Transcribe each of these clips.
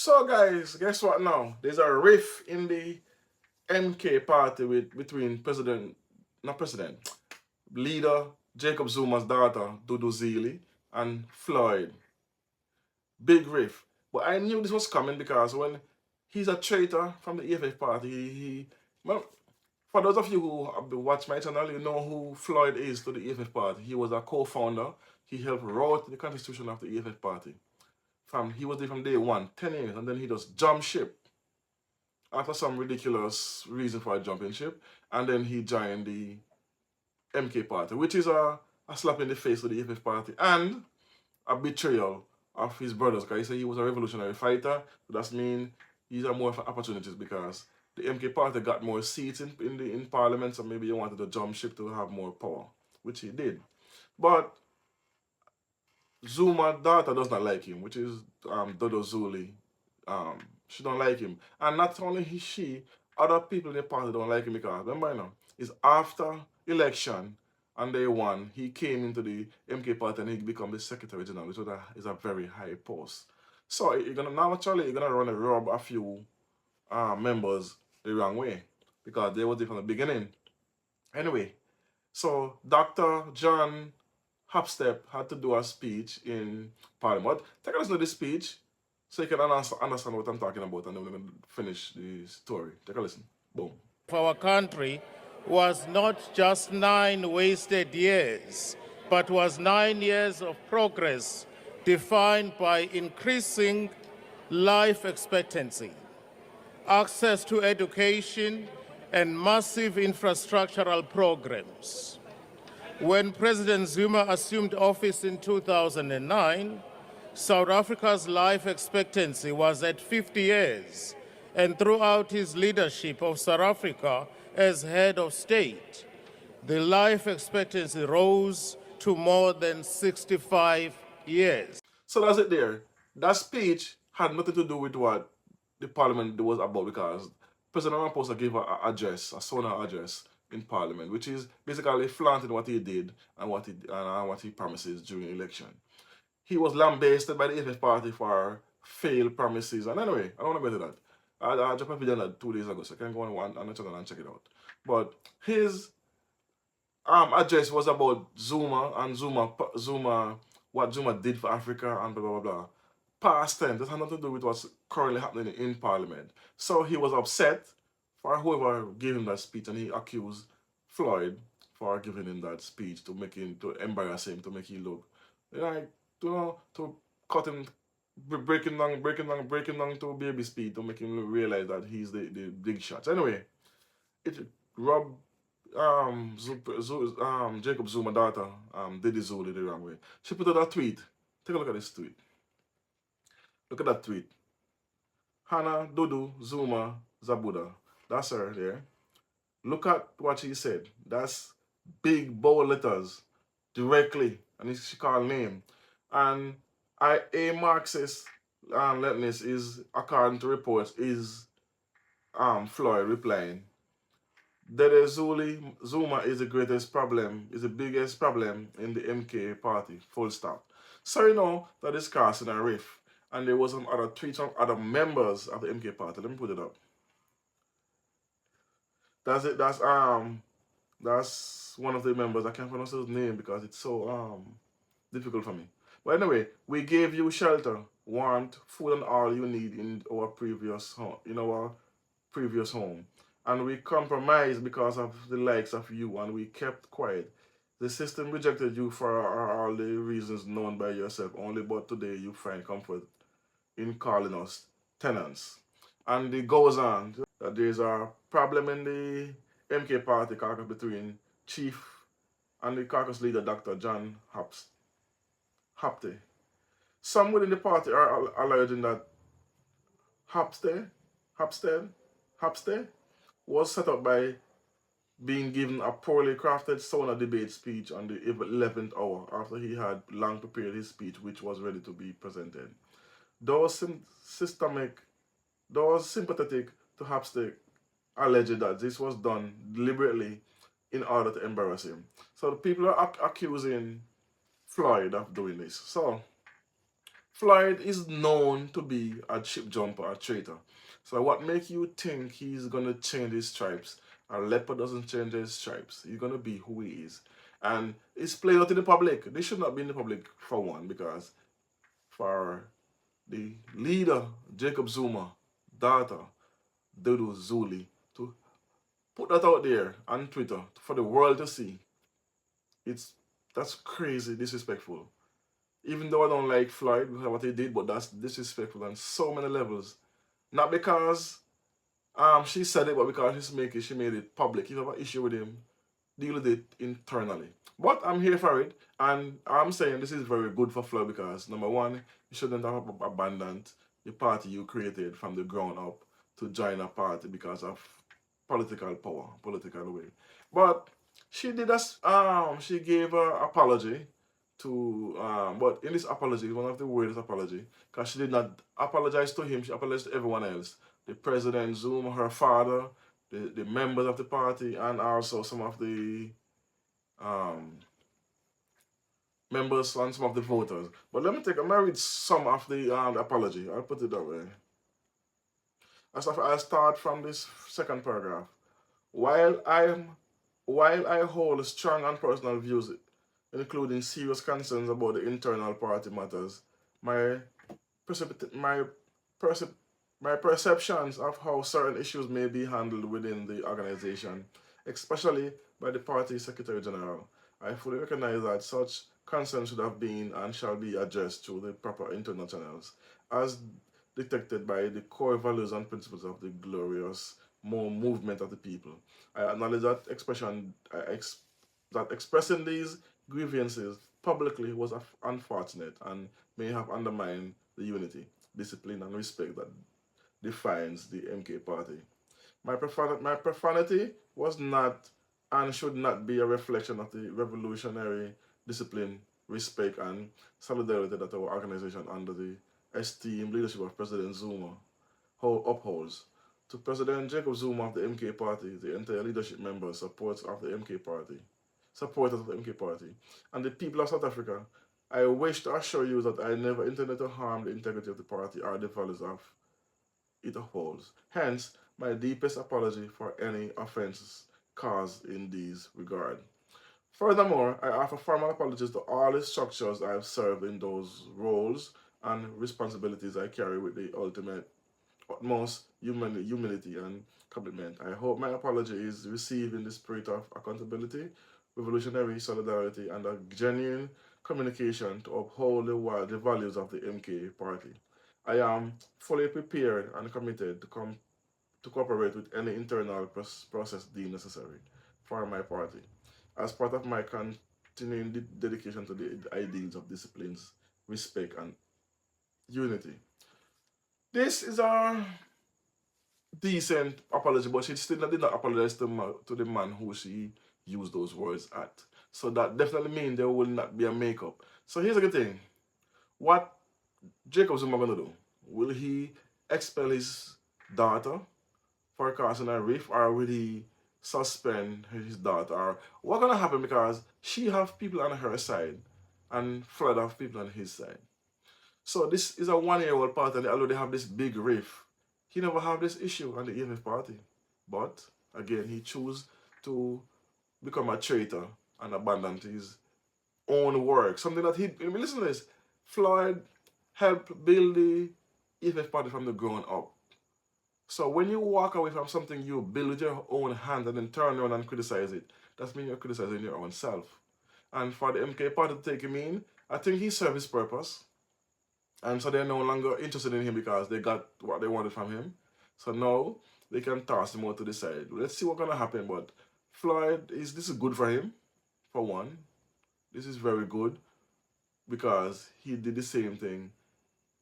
So guys, guess what now? There's a rift in the MK party between not president, leader Jacob Zuma's daughter, Duduzile, and Floyd. Big rift. But I knew this was coming because when he's a traitor from the EFF party, well, for those of you who have watched my channel, you know who Floyd is to the EFF party. He was a co-founder. He helped write the constitution of the EFF party. He was there from day one, 10 years, and then he just jumped ship after some ridiculous reason for a jumping ship, and then he joined the MK party, which is a slap in the face to the EFF party and a betrayal of his brothers, because he said he was a revolutionary fighter. So that means these are more opportunities because the MK party got more seats in parliament, so maybe he wanted to jump ship to have more power, which he did. But Zuma's daughter does not like him, which is Duduzile. She don't like him. And not only she, other people in the party don't like him because, remember now, it's after election and they won, he came into the MK party and he became the Secretary General, which is a very high post. So you're gonna naturally rub a few members the wrong way because they were there from the beginning. Anyway, so Dr. John Hopstep had to do a speech in Parliament. Take a listen to this speech so you can understand what I'm talking about, and then we're going to finish the story. Take a listen. Boom. Our country was not just 9 wasted years, but was 9 years of progress defined by increasing life expectancy, access to education, and massive infrastructural programs. When President Zuma assumed office in 2009, South Africa's life expectancy was at 50 years, and throughout his leadership of South Africa as head of state, the life expectancy rose to more than 65 years. So that's it there. That speech had nothing to do with what the parliament was about because President Ramaphosa gave a sonar address in Parliament, which is basically flaunting what he did and what he promises during election. He was lambasted by the EFF party for failed promises. And anyway, I don't want to go into that. I dropped a video on that 2 days ago, so you can go on the channel and check it out. But his address was about Zuma and what Zuma did for Africa and blah, blah, blah. Past tense. This has nothing to do with what's currently happening in Parliament. So he was upset for whoever gave him that speech, and he accused Floyd for giving him that speech to embarrass him, to make him look like, to cut him, break him down to baby speed, to make him realize that he's the big shot. Anyway, it rubbed Jacob Zuma daughter, Duduzile, the wrong way. She put out a tweet. Take a look at this tweet. Look at that tweet. Hannah Dudu Zuma Zabuda. That's her there. Look at what she said. That's big bold letters directly, and she called name. And a Marxist Leninist is, according to reports, is Floyd replying, Duduzile Zuma is the greatest problem, is the biggest problem in the MK party, full stop. So you know that is casting a rift. And there was some other tweets from other members of the MK party. Let me put it up. That's it. That's one of the members. I can't pronounce his name because it's so difficult for me. But anyway, we gave you shelter, warmth, food, and all you need in our previous home. And we compromised because of the likes of you, and we kept quiet. The system rejected you for all the reasons known by yourself only, but today you find comfort in calling us tenants. And it goes on that there's a problem in the MK party caucus between Chief and the caucus leader, Dr. John Hopte. Some within the party are alleging that Hopste was set up by being given a poorly crafted sauna debate speech on the 11th hour after he had long prepared his speech, which was ready to be presented. Those sympathetic to Hopste alleged that this was done deliberately in order to embarrass him. So the people are accusing Floyd of doing this. So Floyd is known to be a chip jumper, a traitor. So what make you think he's gonna change his stripes? A leopard doesn't change his stripes. He's gonna be who he is. And it's played out in the public. They should not be in the public for one, because for the leader, Jacob Zuma, daughter, Duduzile, to put that out there on Twitter for the world to see, that's crazy disrespectful. Even though I don't like Floyd, what he did, but that's disrespectful on so many levels. Not because she said it, but because she made it public. If you have an issue with him, deal with it internally. But I'm here for it, and I'm saying this is very good for Floyd because number one, you shouldn't have abandoned the party you created from the ground up to join a party because of political power, political will. But she did us. She gave an apology to. But in this apology, one of the weirdest apology, because she did not apologize to him. She apologized to everyone else. The president, Zuma, her father, the members of the party, and also some of the um, members and some of the voters. But let me read some of the apology. I'll put it that way. I start from this second paragraph. While I hold strong and personal views, including serious concerns about the internal party matters, my my percep- my perceptions of how certain issues may be handled within the organization, especially by the party secretary general. I fully recognize that such concerns should have been and shall be addressed through the proper internal channels, as detected by the core values and principles of the glorious more movement of the people. I acknowledge that that expressing these grievances publicly was unfortunate and may have undermined the unity, discipline, and respect that defines the MK party. My profanity was not and should not be a reflection of the revolutionary discipline, respect, and solidarity that our organization, under the esteemed leadership of President Zuma, upholds. To President Jacob Zuma of the MK party, the entire leadership members, supporters of the MK party, and the people of South Africa, I wish to assure you that I never intended to harm the integrity of the party or the values of it upholds. Hence, my deepest apology for any offenses caused in these regard. Furthermore, I offer formal apologies to all the structures I have served in those roles and responsibilities I carry with the utmost humility and commitment. I hope my apology is received in the spirit of accountability, revolutionary solidarity, and a genuine communication to uphold the values of the MK party. I am fully prepared and committed to cooperate with any internal process deemed necessary for my party, as part of my continuing dedication to the ideals of disciplines, respect, and unity. This is a decent apology, but she still did not apologize to the man who she used those words at. So that definitely means there will not be a makeup. So here's the good thing. What Jacob Zuma gonna do? Will he expel his daughter for causing a rift, or will he suspend his daughter? Or what gonna happen, because she have people on her side and Floyd have people on his side. So this is a 1-year-old party and they already have this big rift. He never have this issue on the EMF party. But again, he chose to become a traitor and abandon his own work. Something that listen to this. Floyd helped build the EFF party from the ground up. So when you walk away from something you build with your own hand and then turn around and criticize it, that means you're criticizing your own self. And for the MK party to take him in, I think he served his purpose. And so they're no longer interested in him because they got what they wanted from him. So now they can toss him out to the side. Let's see what's gonna happen. But this is good for him, for one. This is very good because he did the same thing.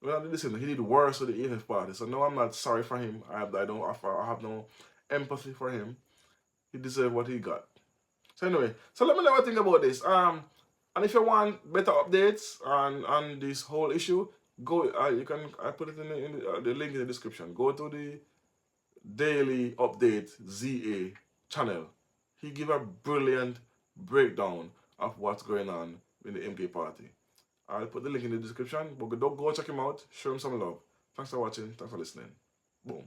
Well, not the same thing. He did worse with the EFF party. So no, I'm not sorry for him. I have no empathy for him. He deserved what he got. So anyway, so let me know what you think about this. And if you want better updates on this whole issue, go. You can. I put it in the link in the description. Go to the Daily Update ZA channel. He give a brilliant breakdown of what's going on in the MK party. I'll put the link in the description. But go check him out. Show him some love. Thanks for watching. Thanks for listening. Boom.